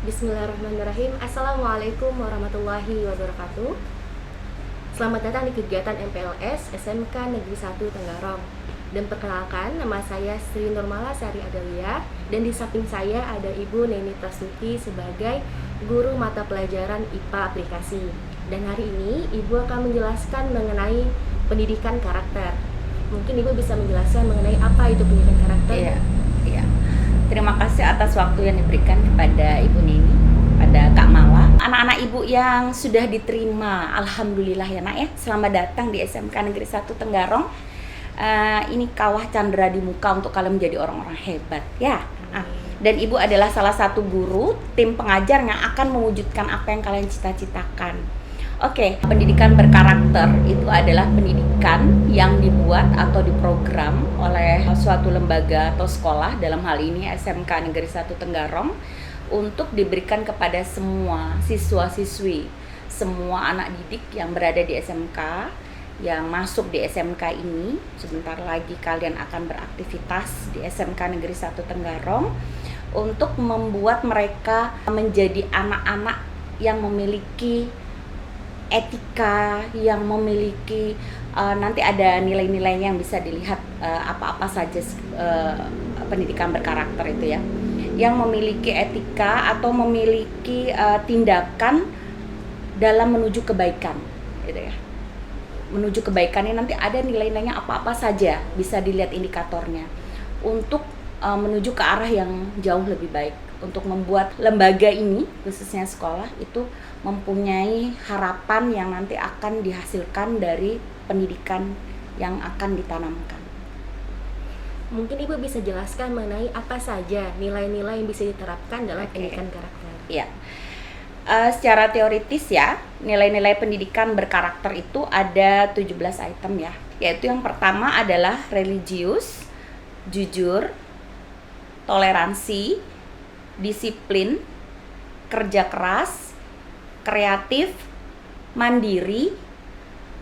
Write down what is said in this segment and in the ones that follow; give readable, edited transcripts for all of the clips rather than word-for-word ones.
Bismillahirrahmanirrahim. Assalamualaikum warahmatullahi wabarakatuh. Selamat datang di kegiatan MPLS SMK Negeri 1 Tenggarong. Dan perkenalkan, nama saya Sri Nurmala Sari Adalia. Dan di samping saya ada Ibu Neni Prasuti sebagai guru mata pelajaran IPA aplikasi. Dan hari ini Ibu akan menjelaskan mengenai pendidikan karakter. Mungkin Ibu bisa menjelaskan mengenai apa itu pendidikan karakter? Iya, iya. Terima kasih atas waktu yang diberikan kepada Ibu Nini, pada Kak Mala. Anak-anak Ibu yang sudah diterima, Alhamdulillah ya Nak ya. Selamat datang di SMK Negeri 1 Tenggarong. Ini kawah candera di muka untuk kalian menjadi orang-orang hebat ya. Dan Ibu adalah salah satu guru tim pengajar yang akan mewujudkan apa yang kalian cita-citakan. Oke, pendidikan berkarakter itu adalah pendidikan yang dibuat atau diprogram oleh suatu lembaga atau sekolah, dalam hal ini SMK Negeri 1 Tenggarong, untuk diberikan kepada semua siswa-siswi, semua anak didik yang berada di SMK, yang masuk di SMK ini. Sebentar lagi kalian akan beraktivitas di SMK Negeri 1 Tenggarong untuk membuat mereka menjadi anak-anak yang memiliki etika, yang memiliki nanti ada nilai-nilainya yang bisa dilihat, apa-apa saja pendidikan berkarakter itu ya, yang memiliki etika atau memiliki tindakan dalam menuju kebaikan gitu ya. Menuju kebaikan ini nanti ada nilai-nilainya apa-apa saja, bisa dilihat indikatornya untuk menuju ke arah yang jauh lebih baik, untuk membuat lembaga ini, khususnya sekolah, itu mempunyai harapan yang nanti akan dihasilkan dari pendidikan yang akan ditanamkan. Mungkin Ibu bisa jelaskan mengenai apa saja nilai-nilai yang bisa diterapkan dalam pendidikan karakter. Iya. Secara teoritis ya, nilai-nilai pendidikan berkarakter itu ada 17 item ya. Yaitu yang pertama adalah religius, jujur, toleransi, disiplin, kerja keras, kreatif, mandiri,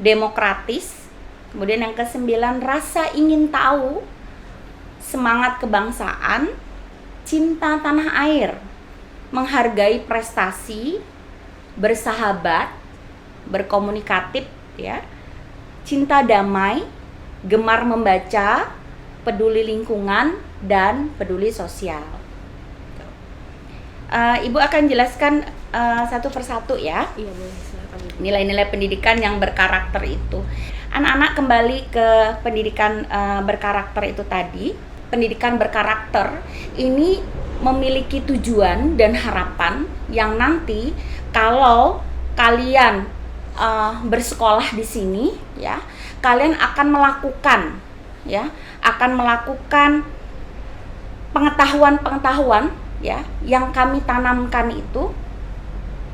demokratis. Kemudian yang ke-9, rasa ingin tahu, semangat kebangsaan, cinta tanah air, menghargai prestasi, bersahabat, berkomunikatif ya, cinta damai, gemar membaca, peduli lingkungan, dan peduli sosial. Ibu akan jelaskan satu persatu ya. Iya, boleh, silakan Ibu. Nilai-nilai pendidikan yang berkarakter itu. Anak-anak kembali ke pendidikan berkarakter itu tadi. Pendidikan berkarakter ini memiliki tujuan dan harapan yang nanti kalau kalian bersekolah di sini ya, kalian akan melakukan pengetahuan ya yang kami tanamkan itu,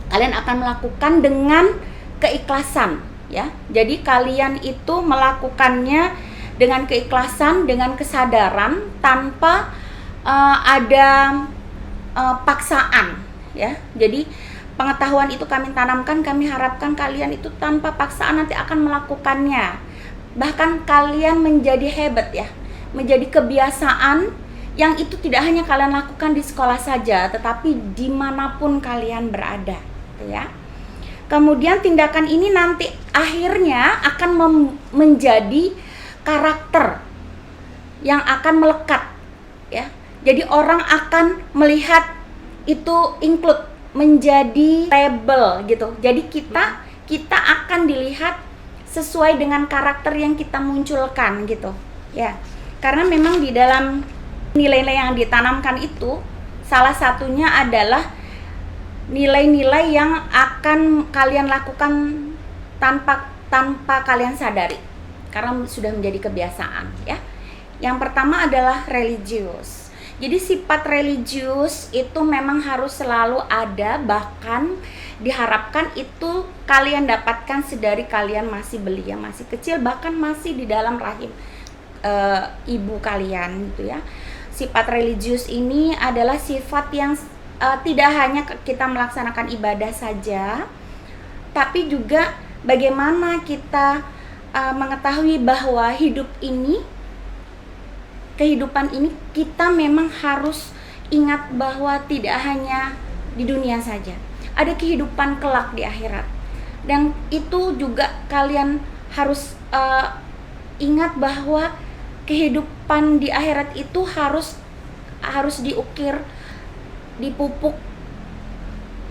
kalian akan melakukan dengan keikhlasan ya. Jadi kalian itu melakukannya dengan keikhlasan, dengan kesadaran, tanpa ada paksaan ya. Jadi pengetahuan itu kami tanamkan, kami harapkan kalian itu tanpa paksaan nanti akan melakukannya. Bahkan kalian menjadi hebat ya, menjadi kebiasaan yang itu tidak hanya kalian lakukan di sekolah saja, tetapi dimanapun kalian berada, gitu ya. Kemudian tindakan ini nanti akhirnya akan menjadi karakter yang akan melekat, ya. Jadi orang akan melihat itu include menjadi label gitu. Jadi kita akan dilihat sesuai dengan karakter yang kita munculkan gitu, ya. Karena memang di dalam nilai-nilai yang ditanamkan itu salah satunya adalah nilai-nilai yang akan kalian lakukan tanpa kalian sadari, karena sudah menjadi kebiasaan ya. Yang pertama adalah religius. Jadi sifat religius itu memang harus selalu ada, bahkan diharapkan itu kalian dapatkan sedari kalian masih belia, masih kecil, bahkan masih di dalam rahim ibu kalian gitu ya. Sifat religius ini adalah sifat yang tidak hanya kita melaksanakan ibadah saja, tapi juga bagaimana kita mengetahui bahwa kehidupan ini kita memang harus ingat bahwa tidak hanya di dunia saja, ada kehidupan kelak di akhirat. Dan itu juga kalian harus ingat bahwa kehidupan di akhirat itu harus diukir, dipupuk,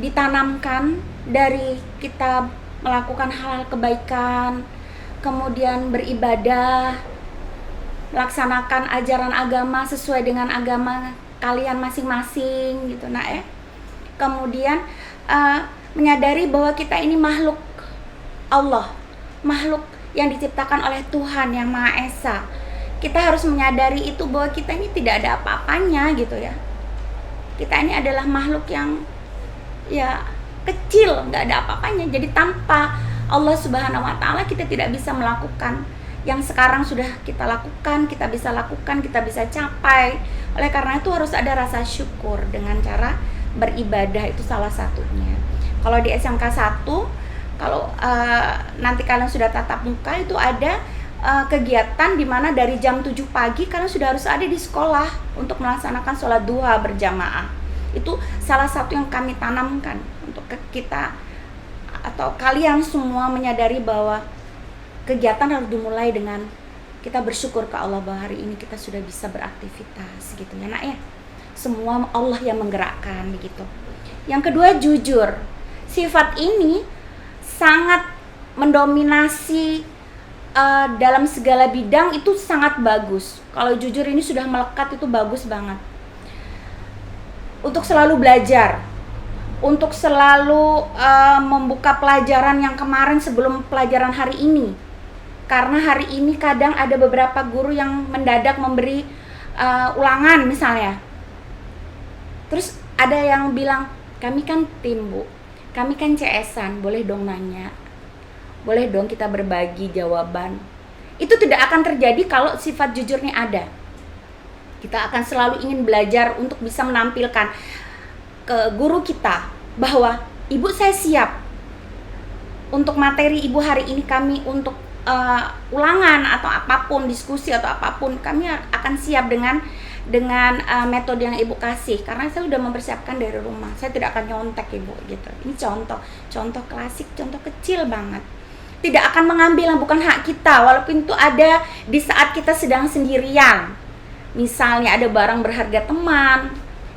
ditanamkan dari kita melakukan hal kebaikan, kemudian beribadah, laksanakan ajaran agama sesuai dengan agama kalian masing-masing gitu kemudian menyadari bahwa kita ini makhluk Allah, makhluk yang diciptakan oleh Tuhan yang Maha Esa. Kita harus menyadari itu, bahwa kita ini tidak ada apa-apanya gitu ya. Kita ini adalah makhluk yang ya kecil, nggak ada apa-apanya. Jadi tanpa Allah Subhanahu wa Ta'ala kita tidak bisa melakukan yang sekarang sudah kita lakukan, kita bisa lakukan, kita bisa capai. Oleh karena itu harus ada rasa syukur dengan cara beribadah, itu salah satunya. Kalau di SMK 1, kalau nanti kalian sudah tatap muka, itu ada kegiatan di mana dari jam 7 pagi kalian sudah harus ada di sekolah untuk melaksanakan sholat duha berjamaah. Itu salah satu yang kami tanamkan untuk kita atau kalian semua menyadari bahwa kegiatan harus dimulai dengan kita bersyukur ke Allah bahwa hari ini kita sudah bisa beraktivitas gitu ya ya. Semua Allah yang menggerakkan begitu. Yang kedua, jujur. Sifat ini sangat mendominasi dalam segala bidang, itu sangat bagus. Kalau jujur ini sudah melekat, itu bagus banget. Untuk selalu belajar, untuk selalu membuka pelajaran yang kemarin sebelum pelajaran hari ini. Karena hari ini kadang ada beberapa guru yang mendadak memberi ulangan misalnya. Terus ada yang bilang, kami kan tim Bu, kami kan CS-an, boleh dong nanya, boleh dong kita berbagi jawaban. Itu tidak akan terjadi kalau sifat jujurnya ada. Kita akan selalu ingin belajar untuk bisa menampilkan ke guru kita bahwa Ibu, saya siap untuk materi Ibu hari ini, kami untuk ulangan atau apapun, diskusi atau apapun, kami akan siap dengan metode yang Ibu kasih, karena saya sudah mempersiapkan dari rumah. Saya tidak akan nyontek Ibu gitu. Ini contoh klasik, contoh kecil banget. Tidak akan mengambil yang bukan hak kita, walaupun itu ada di saat kita sedang sendirian. Misalnya ada barang berharga teman,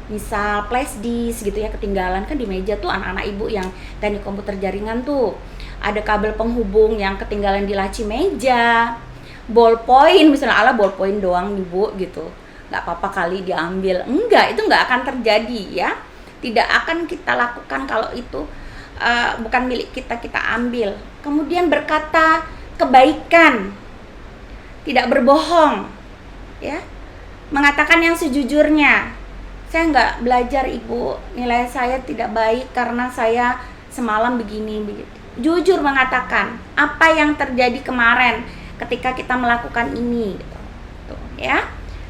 misal flash disk gitu ya, ketinggalan kan di meja tuh anak-anak Ibu yang teknik komputer jaringan tuh. Ada kabel penghubung yang ketinggalan di laci meja, ballpoint misalnya, ala ballpoint doang nih Bu gitu, nggak apa-apa kali diambil. Enggak, itu nggak akan terjadi ya. Tidak akan kita lakukan kalau itu bukan milik kita, kita ambil. Kemudian berkata kebaikan, tidak berbohong ya, mengatakan yang sejujurnya. Saya nggak belajar Ibu, nilai saya tidak baik karena saya semalam begini begitu. Jujur mengatakan apa yang terjadi kemarin ketika kita melakukan ini gitu. Tuh, ya.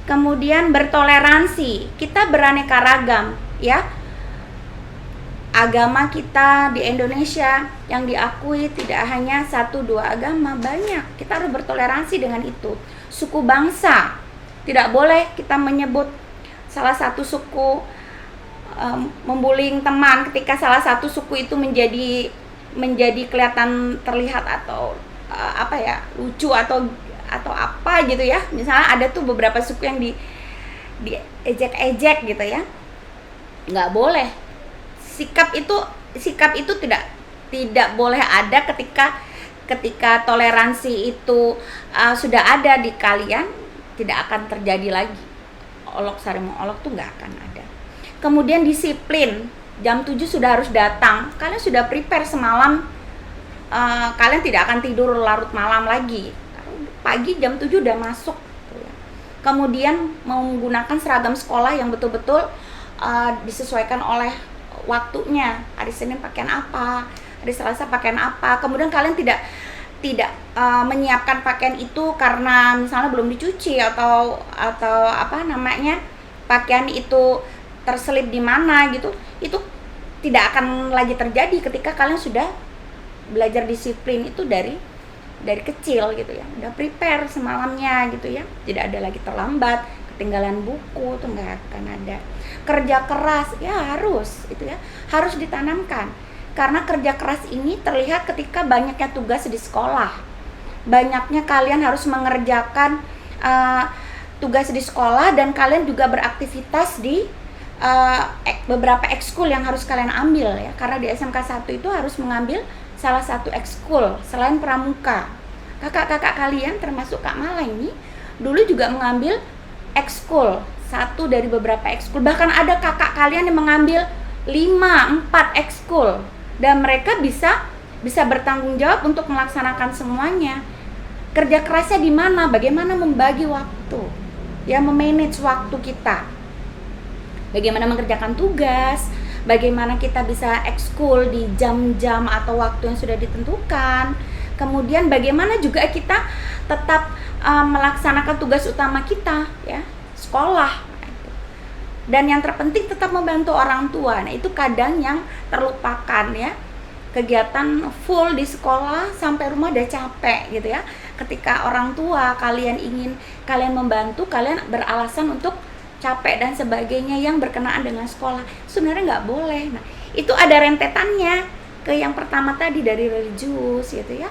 Kemudian bertoleransi, kita beraneka ragam ya. Agama kita di Indonesia yang diakui tidak hanya 1-2 agama, banyak. Kita harus bertoleransi dengan itu. Suku bangsa, tidak boleh kita menyebut salah satu suku membuling teman ketika salah satu suku itu menjadi kelihatan terlihat atau lucu atau apa gitu ya. Misalnya ada tuh beberapa suku yang diejek-ejek gitu ya. Nggak boleh. Sikap itu tidak boleh ada ketika toleransi itu sudah ada di kalian, tidak akan terjadi lagi. Olok sari mengolok tuh nggak akan ada. Kemudian disiplin, jam 7 sudah harus datang. Kalian sudah prepare semalam, kalian tidak akan tidur larut malam lagi. Pagi jam 7 udah masuk. Kemudian menggunakan seragam sekolah yang betul-betul disesuaikan oleh waktunya. Hari Senin pakaian apa, hari Selasa pakaian apa. Kemudian kalian tidak menyiapkan pakaian itu karena misalnya belum dicuci atau pakaian itu terselip di mana gitu. Itu tidak akan lagi terjadi ketika kalian sudah belajar disiplin itu dari kecil gitu ya. Udah prepare semalamnya gitu ya. Tidak ada lagi terlambat ketinggalan buku tuh nggak akan ada. Kerja keras ya harus itu ya, harus ditanamkan. Karena kerja keras ini terlihat ketika banyaknya tugas di sekolah. Banyaknya kalian harus mengerjakan tugas di sekolah, dan kalian juga beraktivitas di beberapa ekskul yang harus kalian ambil ya. Karena di SMK 1 itu harus mengambil salah satu ekskul selain pramuka. Kakak-kakak kalian termasuk Kak Mala ini dulu juga mengambil ekskul, satu dari beberapa ekskul. Bahkan ada kakak kalian yang mengambil 5-4 ekskul, dan mereka bisa bertanggung jawab untuk melaksanakan semuanya. Kerja kerasnya di mana? Bagaimana membagi waktu, ya, memanage waktu kita. Bagaimana mengerjakan tugas, bagaimana kita bisa ekskul di jam-jam atau waktu yang sudah ditentukan. Kemudian bagaimana juga kita tetap melaksanakan tugas utama kita, ya, sekolah. Dan yang terpenting tetap membantu orang tua. Nah, itu kadang yang terlupakan ya. Kegiatan full di sekolah sampai rumah udah capek gitu ya. Ketika orang tua kalian ingin kalian membantu, kalian beralasan untuk capek dan sebagainya yang berkenaan dengan sekolah. Sebenarnya nggak boleh. Nah, itu ada rentetannya ke yang pertama tadi, dari religius gitu ya.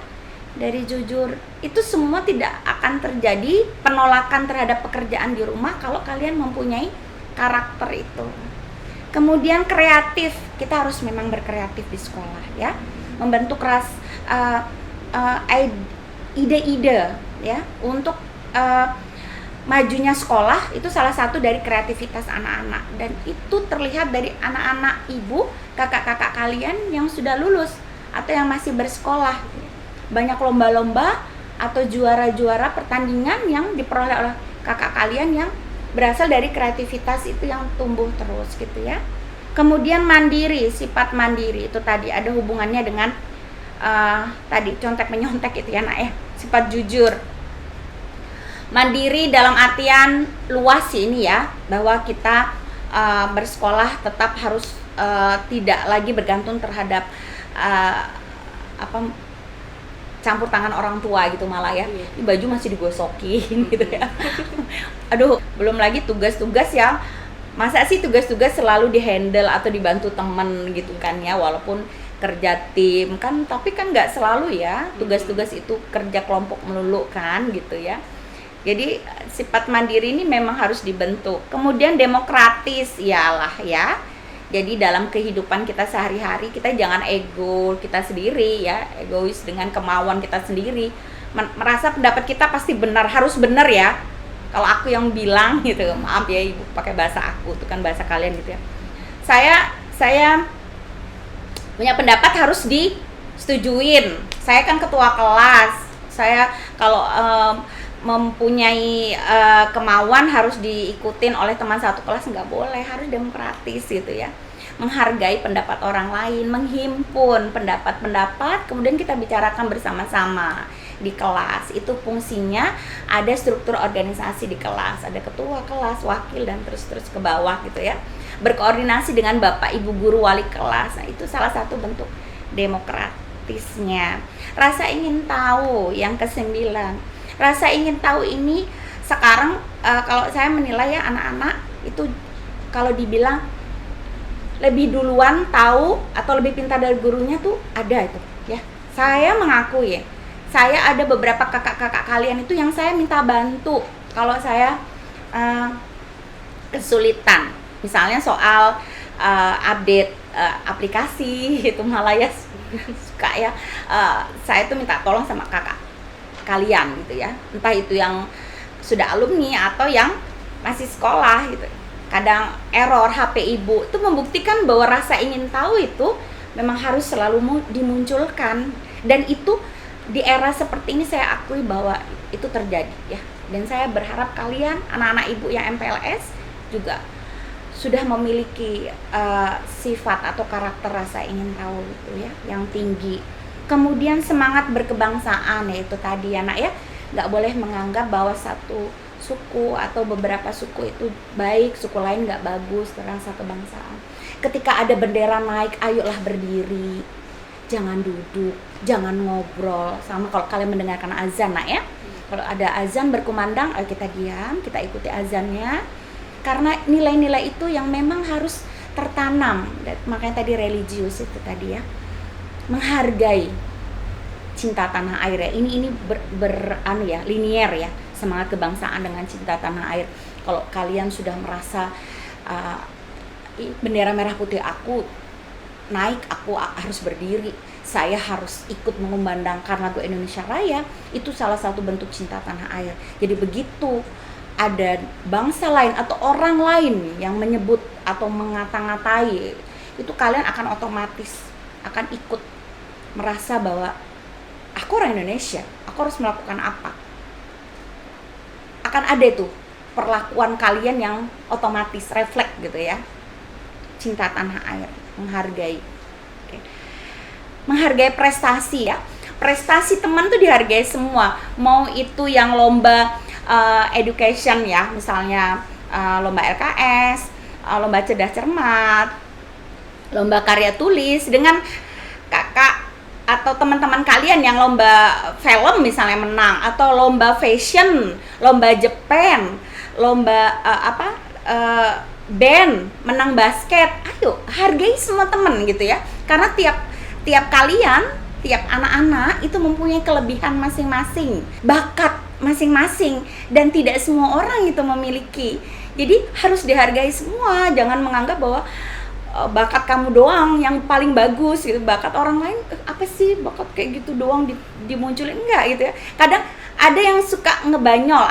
Dari jujur, itu semua tidak akan terjadi penolakan terhadap pekerjaan di rumah kalau kalian mempunyai karakter itu. Kemudian kreatif, kita harus memang berkreatif di sekolah ya, membentuk ide-ide ya untuk majunya sekolah. Itu salah satu dari kreativitas anak-anak, dan itu terlihat dari anak-anak ibu, kakak-kakak kalian yang sudah lulus atau yang masih bersekolah. Banyak lomba-lomba atau juara-juara pertandingan yang diperoleh oleh kakak kalian yang berasal dari kreativitas itu yang tumbuh terus gitu ya. Kemudian mandiri, sifat mandiri itu tadi ada hubungannya dengan tadi contek menyontek itu ya nak ya, sifat jujur. Mandiri dalam artian luas ini ya, bahwa kita bersekolah tetap harus tidak lagi bergantung terhadap campur tangan orang tua gitu malah ya. Ini baju masih digosokin gitu ya. Aduh, belum lagi tugas-tugas yang masa sih tugas-tugas selalu dihandle atau dibantu temen gitu kan ya, walaupun kerja tim kan, tapi kan nggak selalu ya tugas-tugas itu kerja kelompok melulu kan gitu ya. Jadi sifat mandiri ini memang harus dibentuk. Kemudian demokratis, iyalah ya. Jadi dalam kehidupan kita sehari-hari, kita jangan ego kita sendiri ya, egois dengan kemauan kita sendiri. Merasa pendapat kita pasti benar, harus benar ya. Kalau aku yang bilang gitu, maaf ya ibu pakai bahasa aku, itu kan bahasa kalian gitu ya. Saya punya pendapat harus disetujuin. Saya kan ketua kelas. Saya kalau mempunyai kemauan harus diikutin oleh teman satu kelas, nggak boleh, harus demokratis gitu ya, menghargai pendapat orang lain, menghimpun pendapat-pendapat, kemudian kita bicarakan bersama-sama di kelas. Itu fungsinya, ada struktur organisasi di kelas, ada ketua kelas, wakil, dan terus ke bawah gitu ya, berkoordinasi dengan bapak ibu guru wali kelas. Nah, itu salah satu bentuk demokratisnya. Rasa ingin tahu yang ke-9. Rasa ingin tahu ini sekarang kalau saya menilai ya, anak-anak itu kalau dibilang lebih duluan tahu atau lebih pintar dari gurunya tuh ada itu ya. Saya mengakui ya, saya ada beberapa kakak-kakak kalian itu yang saya minta bantu kalau saya kesulitan, misalnya soal update aplikasi itu malah ya suka ya, saya tuh minta tolong sama kakak kalian gitu ya, entah itu yang sudah alumni atau yang masih sekolah gitu. Kadang error HP ibu itu membuktikan bahwa rasa ingin tahu itu memang harus selalu dimunculkan, dan itu di era seperti ini saya akui bahwa itu terjadi ya. Dan saya berharap kalian anak-anak ibu yang MPLS juga sudah memiliki sifat atau karakter rasa ingin tahu itu ya yang tinggi. Kemudian semangat berkebangsaan, yaitu tadi ya nak ya, nggak boleh menganggap bahwa satu suku atau beberapa suku itu baik, suku lain nggak bagus, rasa kebangsaan. Ketika ada bendera naik, ayolah berdiri, jangan duduk, jangan ngobrol. Sama kalau kalian mendengarkan azan nak ya, Kalau ada azan berkumandang, ayo kita diam, kita ikuti azannya. Karena nilai-nilai itu yang memang harus tertanam. Makanya tadi religius itu tadi ya. Menghargai cinta tanah air ya. Ini linier ya. Semangat kebangsaan dengan cinta tanah air. Kalau kalian sudah merasa bendera merah putih aku naik, aku harus berdiri, saya harus ikut mengumandangkan lagu Indonesia Raya, itu salah satu bentuk cinta tanah air. Jadi begitu ada bangsa lain atau orang lain yang menyebut atau mengata-ngatai, itu kalian akan otomatis akan ikut merasa bahwa aku orang Indonesia, aku harus melakukan apa. Akan ada itu perlakuan kalian yang otomatis refleks gitu ya. Cinta tanah air, menghargai. Oke. Menghargai prestasi ya. Prestasi teman tuh dihargai semua. Mau itu yang lomba education ya, misalnya lomba LKS, lomba cerdas cermat, lomba karya tulis, dengan kakak atau teman-teman kalian yang lomba film misalnya menang, atau lomba fashion, lomba Jepang, lomba band, menang basket, ayo hargai semua temen gitu ya. Karena tiap kalian, tiap anak-anak itu mempunyai kelebihan masing-masing, bakat masing-masing, dan tidak semua orang itu memiliki. Jadi harus dihargai semua, jangan menganggap bahwa bakat kamu doang yang paling bagus gitu, bakat orang lain apa sih bakat kayak gitu doang dimunculin, enggak gitu ya. Kadang ada yang suka ngebanyol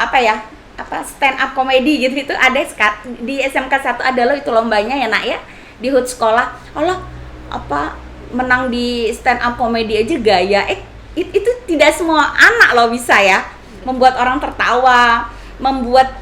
stand up comedy gitu, itu ada di SMK 1 ada loh itu lombanya ya nak ya, di HUT sekolah. Allah menang di stand up comedy aja gaya. Itu tidak semua anak loh bisa ya membuat orang tertawa, membuat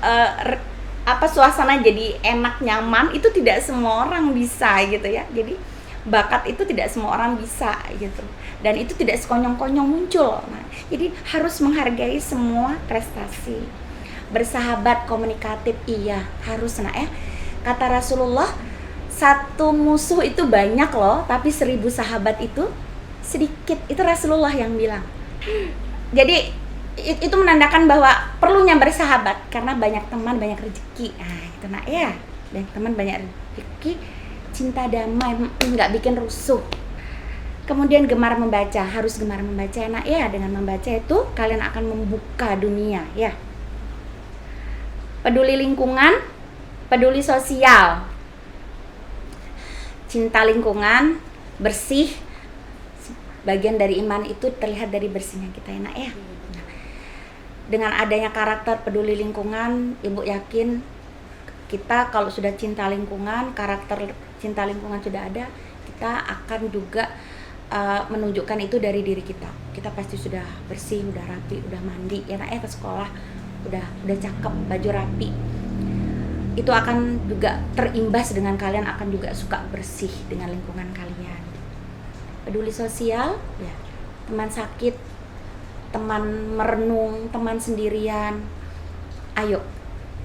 suasana jadi enak nyaman. Itu tidak semua orang bisa gitu ya. Jadi bakat itu tidak semua orang bisa gitu, dan itu tidak sekonyong-konyong muncul. Nah, jadi harus menghargai semua prestasi. Bersahabat, komunikatif, iya harus nak ya. Kata Rasulullah, satu musuh itu banyak loh, tapi 1000 sahabat itu sedikit. Itu Rasulullah yang bilang. Jadi itu menandakan bahwa perlunya bersahabat, karena banyak teman banyak rezeki. Nah itu nak ya, banyak teman banyak rezeki, cinta damai, nggak bikin rusuh. Kemudian gemar membaca, harus gemar membaca nak ya. Dengan membaca itu kalian akan membuka dunia ya. Peduli lingkungan, peduli sosial, cinta lingkungan, bersih. Bagian dari iman itu terlihat dari bersihnya kita ya nak ya. Nah, dengan adanya karakter peduli lingkungan, ibu yakin kita kalau sudah cinta lingkungan, karakter cinta lingkungan sudah ada, kita akan juga menunjukkan itu dari diri kita. Kita pasti sudah bersih, udah rapi, udah mandi ya nak ya, ke sekolah udah cakep, baju rapi. Itu akan juga terimbas dengan kalian akan juga suka bersih dengan lingkungan kalian. Peduli sosial ya, teman sakit, teman merenung, teman sendirian, ayo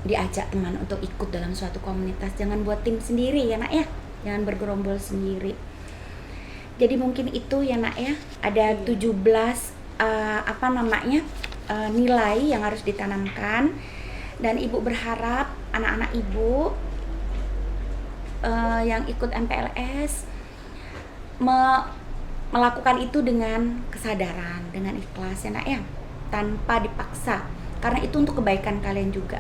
diajak teman untuk ikut dalam suatu komunitas. Jangan buat tim sendiri ya nak ya, jangan bergerombol sendiri. Jadi mungkin itu ya nak ya, ada 17 nilai yang harus ditanamkan, dan ibu berharap anak-anak ibu yang ikut MPLS melakukan itu dengan kesadaran, dengan ikhlas ya nak ya, tanpa dipaksa, karena itu untuk kebaikan kalian juga.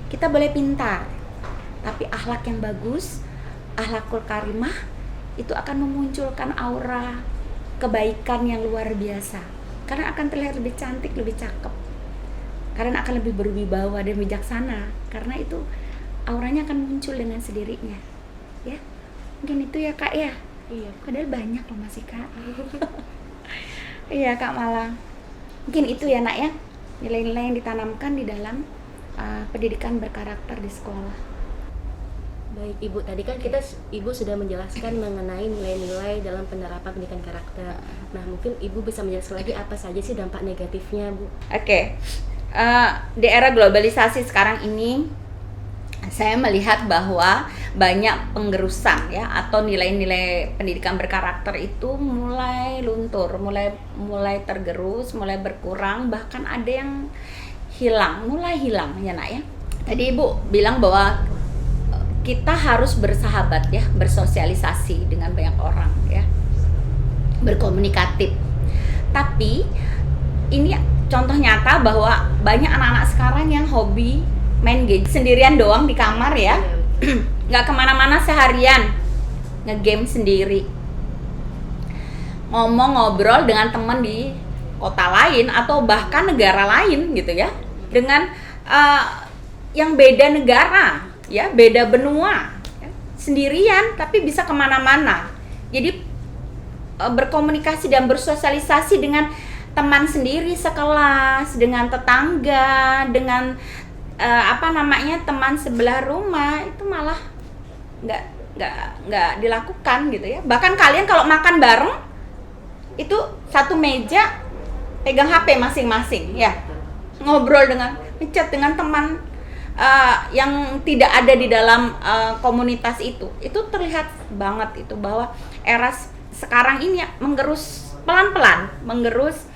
Kita boleh pintar, tapi akhlak yang bagus, akhlakul karimah, itu akan memunculkan aura kebaikan yang luar biasa. Karena akan terlihat lebih cantik, lebih cakep. Karena akan lebih berwibawa dan bijaksana. Karena itu auranya akan muncul dengan sendirinya. Ya, mungkin itu ya kak ya. Iya. Padahal banyak loh masih kak. Iya kak Malang. Mungkin itu ya nak ya, nilai-nilai yang ditanamkan di dalam pendidikan berkarakter di sekolah. Baik Ibu, tadi kan Ibu sudah menjelaskan mengenai nilai-nilai dalam penerapan pendidikan karakter. Nah, mungkin Ibu bisa menjelaskan lagi apa saja sih dampak negatifnya, Bu? Oke. Di era globalisasi sekarang ini, saya melihat bahwa banyak penggerusan ya, atau nilai-nilai pendidikan berkarakter itu mulai luntur, mulai tergerus, mulai berkurang, bahkan ada yang mulai hilang ya nak ya. Tadi Ibu bilang bahwa kita harus bersahabat ya, bersosialisasi dengan banyak orang ya, berkomunikatif. Tapi ini contoh nyata bahwa banyak anak-anak sekarang yang hobi main game sendirian doang di kamar ya, nggak kemana-mana seharian, nge-game sendiri, ngobrol dengan teman di kota lain atau bahkan negara lain gitu ya, dengan yang beda negara ya, beda benua ya, sendirian tapi bisa kemana-mana. Jadi berkomunikasi dan bersosialisasi dengan teman sendiri sekelas, dengan tetangga, dengan teman sebelah rumah, itu malah nggak dilakukan gitu ya. Bahkan kalian kalau makan bareng itu satu meja pegang HP masing-masing ya, ngobrol ngechat dengan teman yang tidak ada di dalam komunitas itu terlihat banget itu bahwa era sekarang ini pelan-pelan menggerus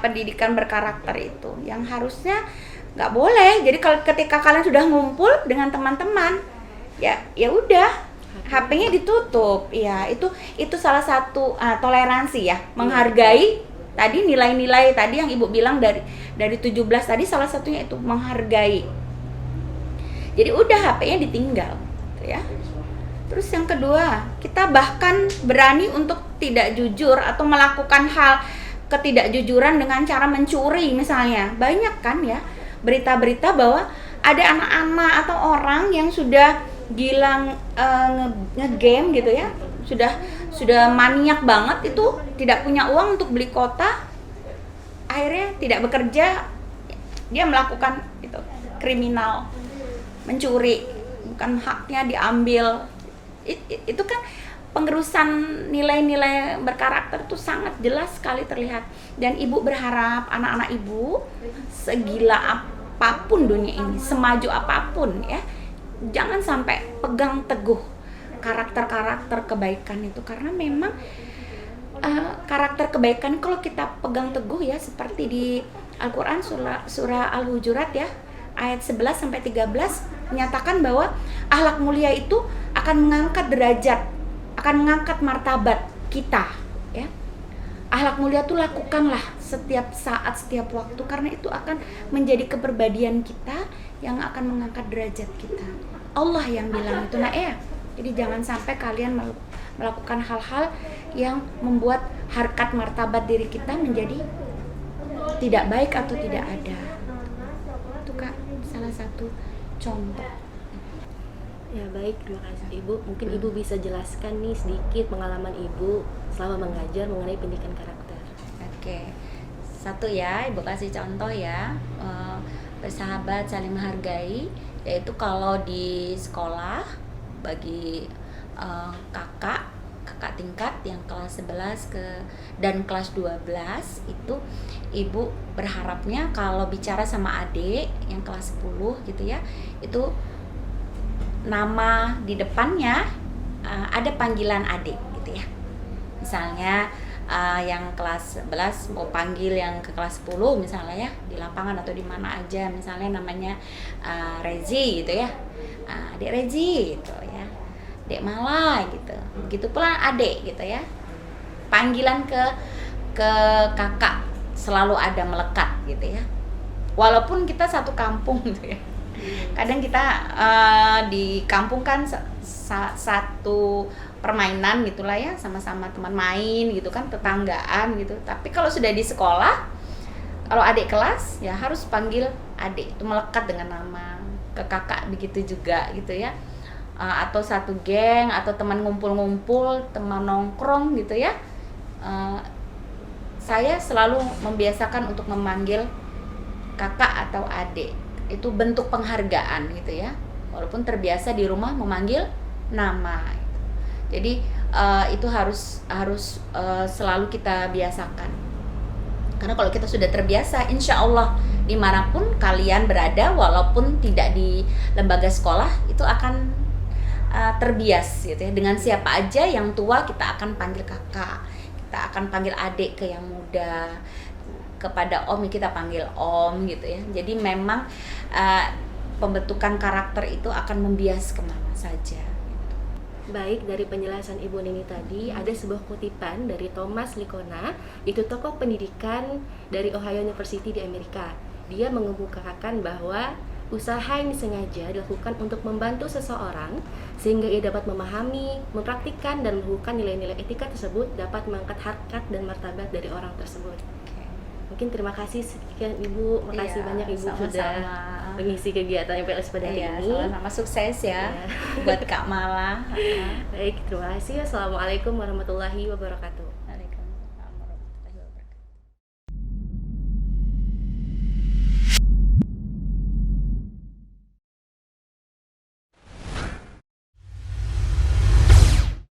pendidikan berkarakter itu yang harusnya nggak boleh. Jadi kalau ketika kalian sudah ngumpul dengan teman-teman ya udah, HP-nya ditutup ya. Itu salah satu toleransi ya, menghargai tadi nilai-nilai tadi yang Ibu bilang dari 17 tadi, salah satunya itu menghargai. Jadi udah HP-nya ditinggal gitu ya. Terus yang kedua, kita bahkan berani untuk tidak jujur atau melakukan hal ketidakjujuran dengan cara mencuri misalnya. Banyak kan ya berita-berita bahwa ada anak-anak atau orang yang sudah gila nge-game gitu ya, sudah maniak banget, itu tidak punya uang untuk beli kuota, akhirnya tidak bekerja, dia melakukan itu kriminal, mencuri, bukan haknya diambil. Itu kan penggerusan nilai-nilai berkarakter itu sangat jelas sekali terlihat. Dan Ibu berharap anak-anak Ibu segila apapun dunia ini, semaju apapun ya, jangan sampai pegang teguh karakter-karakter kebaikan itu, karena memang karakter kebaikan kalau kita pegang teguh ya, seperti di Al-Quran surah Al-Hujurat ya, ayat 11 sampai 13 menyatakan bahwa akhlak mulia itu akan mengangkat derajat, akan mengangkat martabat kita ya. Akhlak mulia itu lakukanlah setiap saat, setiap waktu, karena itu akan menjadi kepribadian kita yang akan mengangkat derajat kita. Allah yang bilang itu. Nah ya, jadi jangan sampai kalian melakukan hal-hal yang membuat harkat martabat diri kita menjadi tidak baik atau tidak ada. Itu Kak salah satu contoh. Ya baik, terima kasih Ibu. Mungkin Ibu bisa jelaskan nih sedikit pengalaman Ibu selama mengajar mengenai pendidikan karakter. Oke, satu ya, Ibu kasih contoh ya, bersahabat saling menghargai, yaitu kalau di sekolah bagi kakak tingkat yang kelas 11 dan kelas 12 itu, Ibu berharapnya kalau bicara sama adik yang kelas 10 gitu ya, itu nama di depannya ada panggilan adik gitu ya. Misalnya yang kelas 11 mau panggil yang ke kelas 10 misalnya ya, di lapangan atau di mana aja, misalnya namanya Rezi gitu ya, adik Rezi gitu ya, Dek Mala gitu. Begitu pula adik gitu ya. Panggilan ke kakak selalu ada melekat gitu ya. Walaupun kita satu kampung gitu ya. Kadang kita di kampung kan satu permainan gitulah ya, sama-sama teman main gitu kan, tetanggaan gitu. Tapi kalau sudah di sekolah, kalau adik kelas ya harus panggil adik, itu melekat dengan nama. Ke kakak begitu juga gitu ya. Atau satu geng atau teman ngumpul-ngumpul, teman nongkrong gitu ya. Saya selalu membiasakan untuk memanggil kakak atau adik. Itu bentuk penghargaan gitu ya, walaupun terbiasa di rumah memanggil nama. Jadi itu harus selalu kita biasakan, Karena kalau kita sudah terbiasa, insya Allah dimanapun kalian berada, walaupun tidak di lembaga sekolah, itu akan terbias gitu ya. Dengan siapa aja yang tua kita akan panggil kakak, kita akan panggil adik ke yang muda, kepada om kita panggil om gitu ya. Jadi memang pembentukan karakter itu akan membias kemana saja. Baik, dari penjelasan Ibu Nini tadi, ada sebuah kutipan dari Thomas Likona, itu tokoh pendidikan dari Ohio University di Amerika. Dia mengemukakan bahwa usaha yang disengaja dilakukan untuk membantu seseorang sehingga ia dapat memahami, mempraktikkan, dan melakukan nilai-nilai etika tersebut dapat mengangkat harkat dan martabat dari orang tersebut. Mungkin terima kasih sekian Ibu, makasih banyak Ibu sama-sama. Sudah mengisi kegiatan MPLS pada hari ini. Sama-sama sukses ya buat Kak Mala. Baik, terima kasih. Assalamualaikum warahmatullahi wabarakatuh.